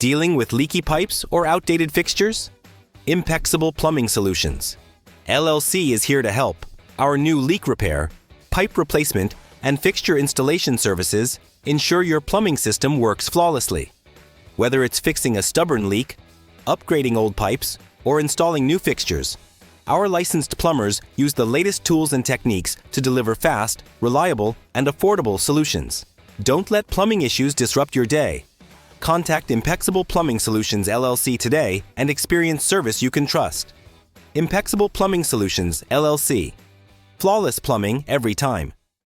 Dealing with leaky pipes or outdated fixtures? Impexable Plumbing Solutions LLC is here to help. Our new leak repair, pipe replacement, and fixture installation services ensure your plumbing system works flawlessly. Whether it's fixing a stubborn leak, upgrading old pipes, or installing new fixtures, our licensed plumbers use the latest tools and techniques to deliver fast, reliable, and affordable solutions. Don't let plumbing issues disrupt your day. Contact Impexable Plumbing Solutions LLC today and experience service you can trust. Impexable Plumbing Solutions LLC. Flawless plumbing every time.